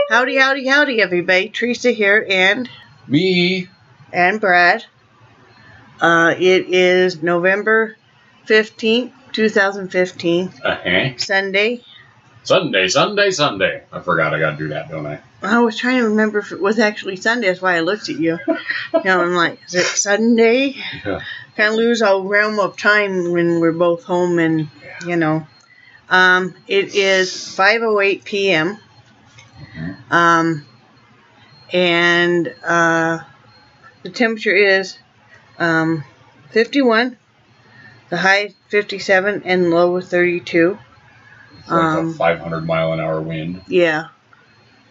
Howdy, howdy, howdy, everybody. Theresa here, and Me. and Brad. It is November 15th, 2015. Sunday. Sunday. I forgot I gotta do that, don't I? I was trying to remember if it was actually Sunday. That's why I looked at you. I'm like, is it Sunday? Yeah. Kind of lose our realm of time when we're both home, and it is 5:08 p.m. And the temperature is 51, the high 57, and low 32. It's like a 500-mile-an-hour wind. Yeah.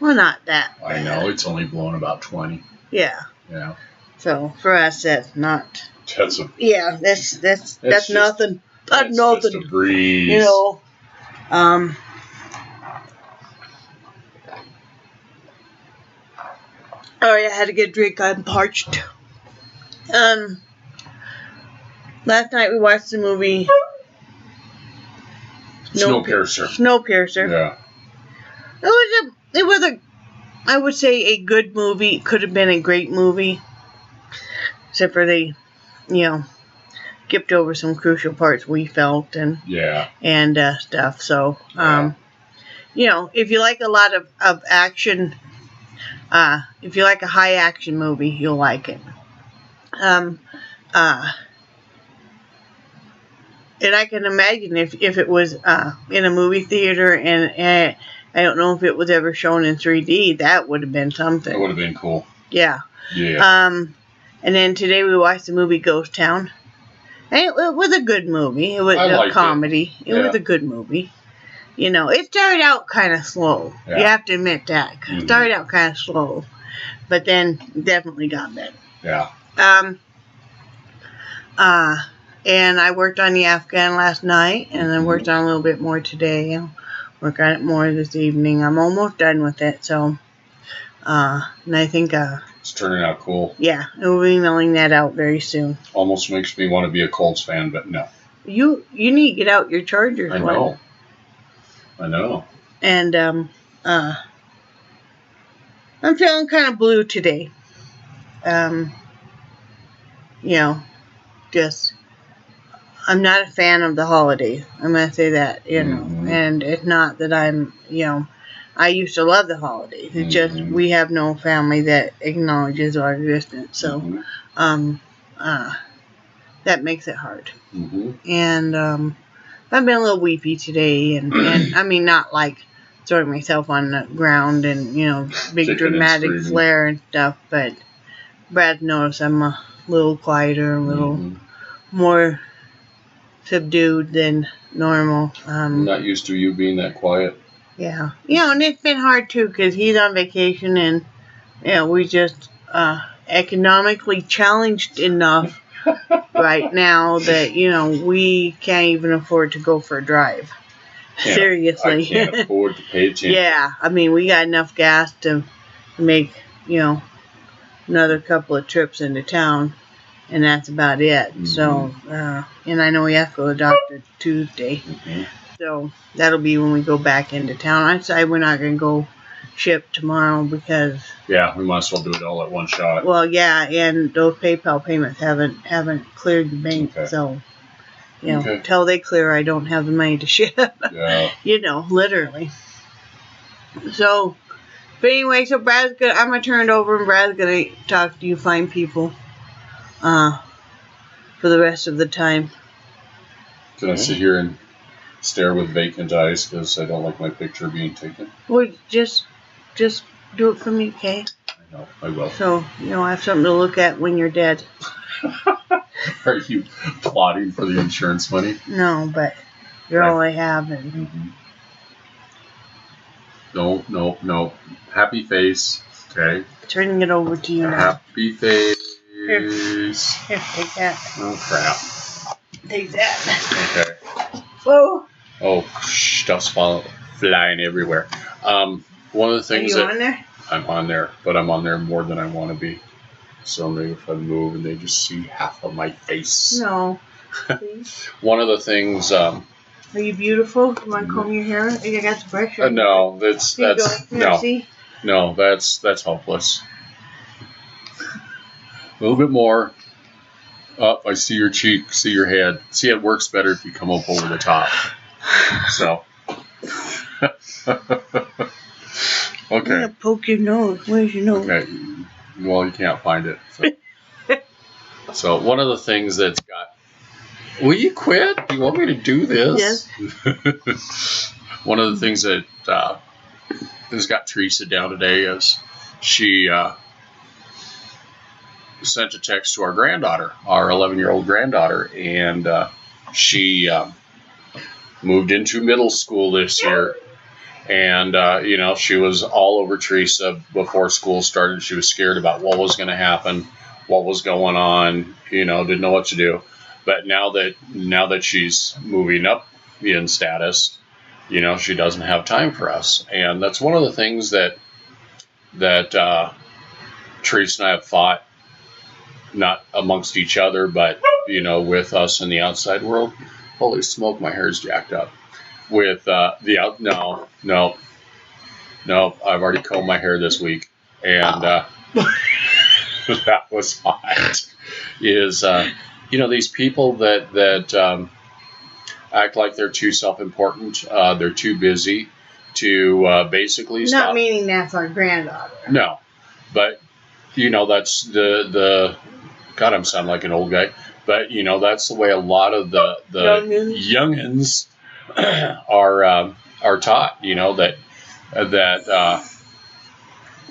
Well, not that bad. I know, it's only blowing about 20. Yeah. Yeah. So for us, that's not. That's a. Yeah, that's nothing. That's nothing. Just a breeze. You know. Oh yeah, I had to get a drink. I'm parched. Last night we watched the movie Snowpiercer. Yeah. It was a I would say a good movie. It could have been a great movie, except for they, skipped over some crucial parts we felt and stuff. So if you like a lot of action, if you like a high action movie, you'll like it. And I can imagine if it was in a movie theater and I don't know if it was ever shown in 3D, that would have been something. That would have been cool. Yeah. Yeah. And then today we watched the movie Ghost Town. And it was a good movie. It was a comedy. It was a good movie. It started out kind of slow. Yeah. You have to admit that. It started out kind of slow. But then definitely got better. Yeah. And I worked on the Afghan last night, and I worked on a little bit more today. I'll work on it more this evening. I'm almost done with it, so, and I think, it's turning out cool. Yeah, we'll be mailing that out very soon. Almost makes me want to be a Colts fan, but no. You need to get out your Chargers. I know. And, I'm feeling kind of blue today. I'm not a fan of the holidays. I'm going to say that, and it's not that I'm, I used to love the holidays. It's just we have no family that acknowledges our existence. So, that makes it hard. And, I've been a little weepy today, and I mean, not like throwing myself on the ground and, big dramatic flare and stuff, but Brad noticed I'm a little quieter, a little more subdued than normal. I'm not used to you being that quiet. Yeah. And it's been hard too because he's on vacation and we just economically challenged enough right now that we can't even afford to go for a drive. Seriously. I can't afford to pay attention. Yeah, I mean we got enough gas to make another couple of trips into town. And that's about it. So, and I know we have to go to the doctor Tuesday. So, that'll be when we go back into town. I say we're not going to go ship tomorrow because... Yeah, we might as well do it all at one shot. Well, yeah, and those PayPal payments haven't cleared the bank. Okay. So, until they clear, I don't have the money to ship. Yeah. Literally. So, but anyway, so Brad's going to... I'm going to turn it over and Brad's going to talk to you fine people. For the rest of the time. Can I sit here and stare with vacant eyes because I don't like my picture being taken? Well, just do it for me, okay? I know, I will. So, I have something to look at when you're dead. Are you plotting for the insurance money? No, but you're all I have. And... No. Happy face, okay? Turning it over to you now. Happy face. Here, take that. Oh, crap. Take that. Okay. Whoa. Oh, stuff's flying everywhere. One of the things Are you on there? I'm on there, but I'm on there more than I want to be. So maybe if I move and they just see half of my face. No. Please. One of the things... Are you beautiful? You want to comb your hair? I got the brush. No, that's no. No. See? No, that's hopeless. A little bit more. Up, I see your cheek, see your head. See, it works better if you come up over the top. So. Okay. I'm gonna poke your nose. Where's your nose? Okay. Well, you can't find it. So one of the things that's got. Will you quit? Do you want me to do this? Yes. One of the things that has got Theresa down today is she sent a text to our granddaughter, our 11-year-old granddaughter, and she moved into middle school this year. And, she was all over Theresa before school started. She was scared about what was going to happen, what was going on, didn't know what to do. But now that she's moving up in status, she doesn't have time for us. And that's one of the things that Theresa and I have fought, not amongst each other, but, with us in the outside world. Holy smoke, my hair's jacked up. With no, I've already combed my hair this week, and that was hot. Is these people that act like they're too self-important, they're too busy to basically stop. Not meaning that's our granddaughter. No, but that's the God, I'm sounding like an old guy, but that's the way a lot of the youngins are taught, that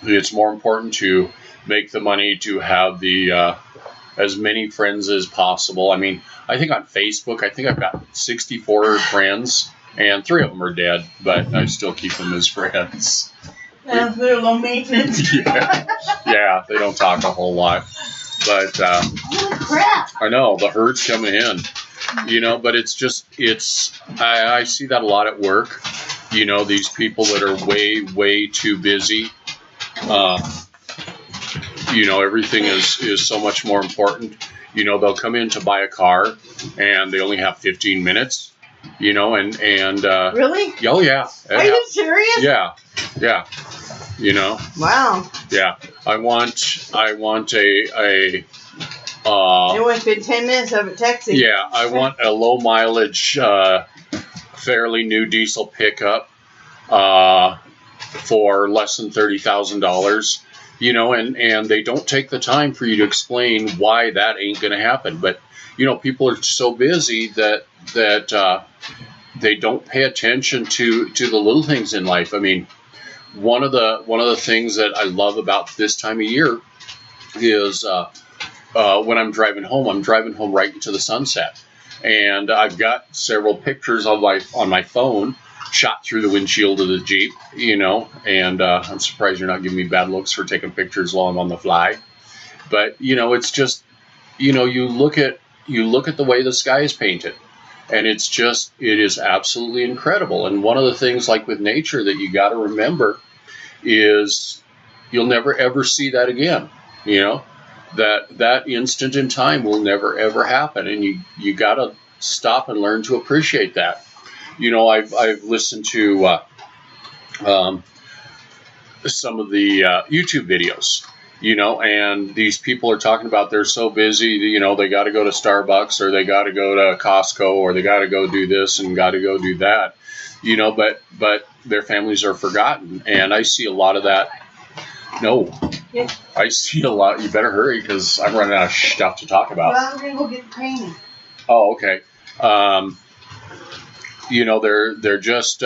it's more important to make the money, to have the as many friends as possible. I mean, I think on Facebook, I've got 64 friends, and 3 of them are dead, but I still keep them as friends. They're low maintenance. Yeah, they don't talk a whole lot, but holy crap! I know the herd's coming in. But I see that a lot at work. These people that are way, way too busy. Everything is so much more important. They'll come in to buy a car and they only have 15 minutes, and Really? Oh, yeah. Are you serious? Yeah. Wow. Yeah. I want a it went been 10 minutes of it texting. Yeah, I want a low mileage, fairly new diesel pickup for less than $30,000. And they don't take the time for you to explain why that ain't going to happen. But people are so busy that they don't pay attention to the little things in life. I mean, one of the things that I love about this time of year is when I'm driving home right into the sunset, and I've got several pictures on my phone shot through the windshield of the Jeep, and I'm surprised you're not giving me bad looks for taking pictures while I'm on the fly. But it's just, you look at the way the sky is painted, and it is absolutely incredible. And one of the things, like with nature, that you got to remember is you'll never ever see that again. That instant in time will never ever happen, and you got to stop and learn to appreciate that. I've listened to some of the YouTube videos, and these people are talking about they're so busy, they got to go to Starbucks, or they got to go to Costco, or they got to go do this and got to go do that, but their families are forgotten, and I see a lot of that. No. Yeah. I see a lot. You better hurry because I'm running out of stuff to talk about. Well, I'm going to go get the painting. Oh, okay. They're just,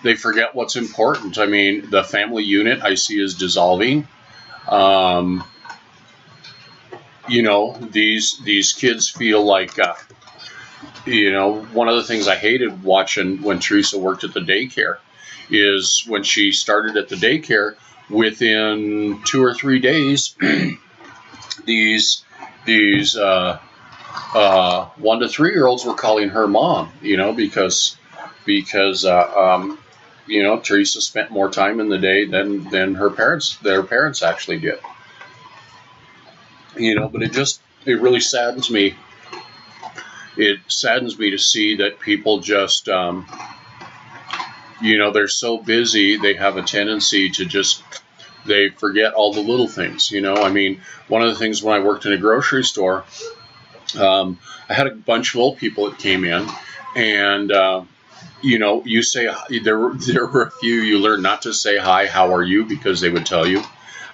they forget what's important. I mean, the family unit I see is dissolving. These kids feel like, one of the things I hated watching when Theresa worked at the daycare is when she started at the daycare, within 2 or 3 days, these 1 to 3 year olds were calling her mom, because Theresa spent more time in the day than their parents actually did. But it really saddens me. It saddens me to see that people just they're so busy, they have a tendency to just, they forget all the little things, I mean, one of the things when I worked in a grocery store, I had a bunch of old people that came in, and, you say, there were a few, you learn not to say hi, how are you, because they would tell you.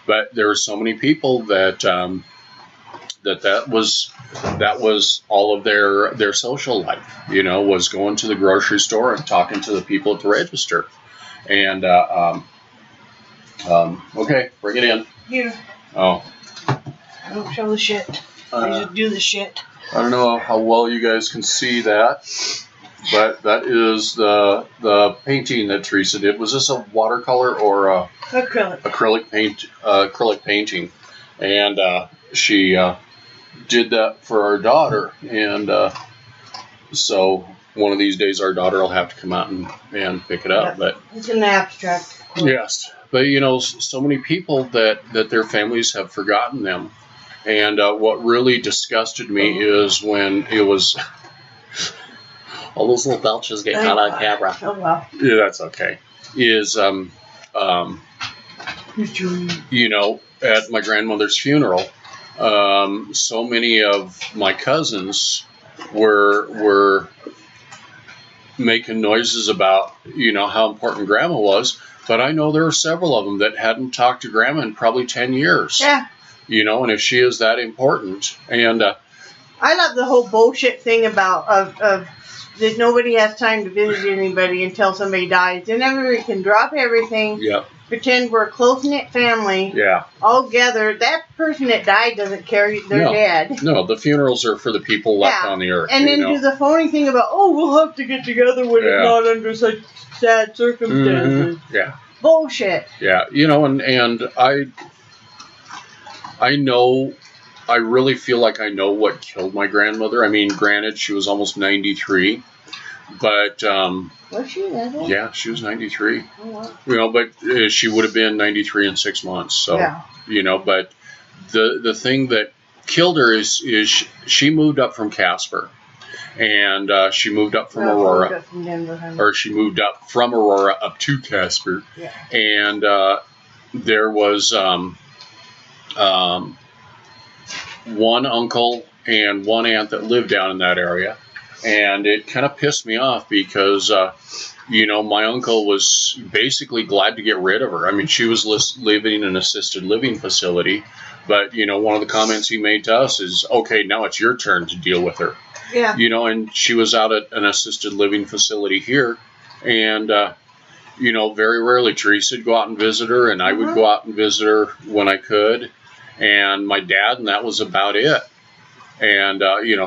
But there were so many people that, that was all of their social life, was going to the grocery store and talking to the people at the register. And, okay, bring it in. Here. Oh. I don't show the shit. I just do the shit. I don't know how well you guys can see that, but that is the painting that Theresa did. Was this a watercolor or a acrylic painting? And she did that for our daughter, and so one of these days our daughter will have to come out and pick it up. Yep. But it's an abstract. Yes, but so many people that their families have forgotten them. And what really disgusted me is when it was all those little belches get caught on camera. Oh wow. Yeah, that's okay. Is at my grandmother's funeral, so many of my cousins were making noises about how important Grandma was, but I know there were several of them that hadn't talked to Grandma in probably 10 years. Yeah. And if she is that important, and I love the whole bullshit thing about of that nobody has time to visit anybody until somebody dies. Then everybody can drop everything. Yeah. Pretend we're a close-knit family. Yeah. All together. That person that died doesn't care they're dead. No, the funerals are for the people left on the earth. And then do the phony thing about, we'll have to get together when it's not under such sad circumstances. Mm-hmm. Yeah. Bullshit. Yeah. And I know, I really feel like I know what killed my grandmother. I mean, granted, she was almost 93, but was she that old? Yeah, she was 93. Oh, wow. But she would have been 93 in 6 months. So, but the thing that killed her is she moved up from Casper, and she moved up from Aurora, up from Denver, or she moved up from Aurora up to Casper, and there was one uncle and one aunt that lived down in that area. And it kind of pissed me off because, my uncle was basically glad to get rid of her. I mean, she was living in an assisted living facility. But, one of the comments he made to us is, okay, now it's your turn to deal with her. Yeah. And she was out at an assisted living facility here. And, very rarely Theresa would go out and visit her. And I would go out and visit her when I could. And my dad, and that was about it. And,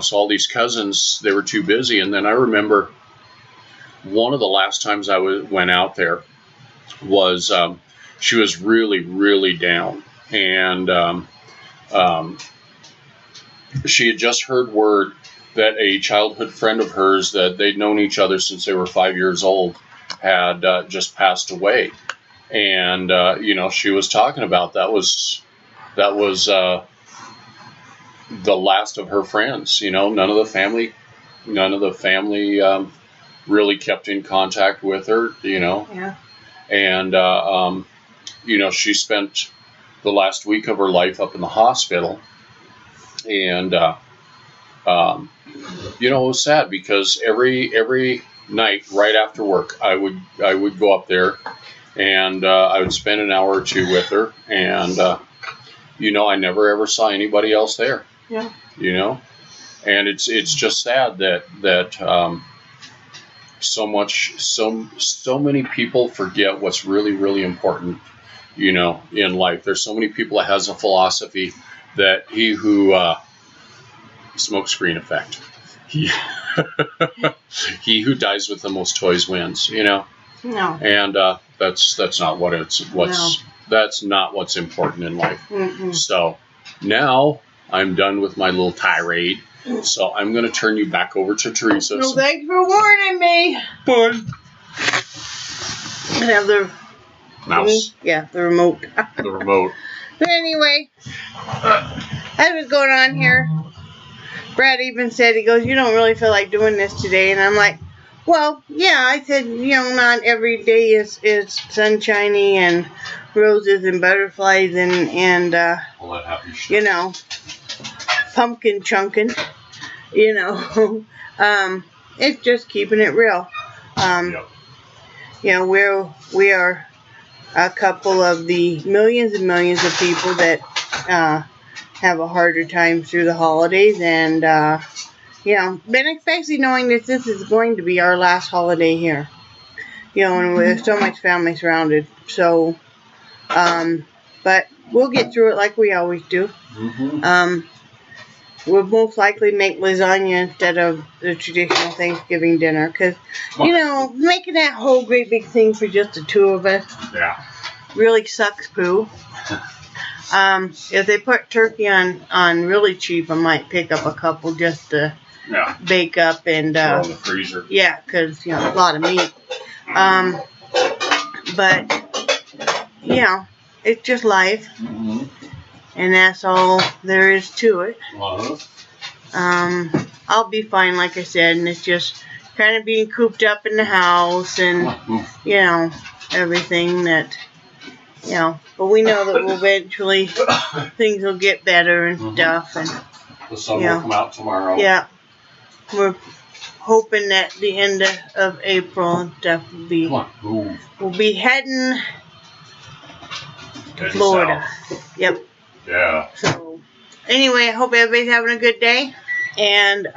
so all these cousins, they were too busy. And then I remember one of the last times I went out there was she was really, really down. And she had just heard word that a childhood friend of hers that they'd known each other since they were 5 years old had just passed away. And, she was talking about that was the last of her friends. None of the family really kept in contact with her. Yeah. And she spent the last week of her life up in the hospital, and it was sad because every night right after work I would go up there, and I would spend an hour or two with her, and I never ever saw anybody else there. Yeah. And it's just sad that so many people forget what's really, really important, in life. There's so many people that has a philosophy that he who smoke screen effect, he who dies with the most toys wins, No. And that's not that's not what's important in life. Mm-mm. So now I'm done with my little tirade, so I'm going to turn you back over to Theresa. No, thanks for warning me. Bye. I have the mouse. Yeah, the remote. The remote. But anyway, that's what's going on here. Brad even said, he goes, you don't really feel like doing this today. And I'm like, Well, yeah, I said, not every day is sunshiny and roses and butterflies and All that happy stuff. Pumpkin chunking, it's just keeping it real. Yep. We are a couple of the millions and millions of people that have a harder time through the holidays, and but especially knowing that this is going to be our last holiday here, and with so much family surrounded. So, but we'll get through it like we always do. Mm-hmm. We'll most likely make lasagna instead of the traditional Thanksgiving dinner, because making that whole great big thing for just the two of us really sucks poo. If they put turkey on really cheap, I might pick up a couple just to bake up and throw in the freezer. Yeah, because a lot of meat. But it's just life, and that's all there is to it. I'll be fine, like I said, and it's just kind of being cooped up in the house and everything that. But we know that eventually things will get better and stuff. And the sun will come out tomorrow. Yeah, we're hoping that the end of April and stuff we'll be heading to Florida. South. Yep. Yeah. So anyway, I hope everybody's having a good day, and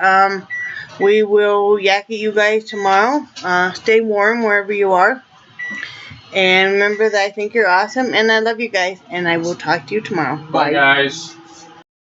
we will yak at you guys tomorrow. Stay warm wherever you are. And remember that I think you're awesome, and I love you guys, and I will talk to you tomorrow. Bye, guys.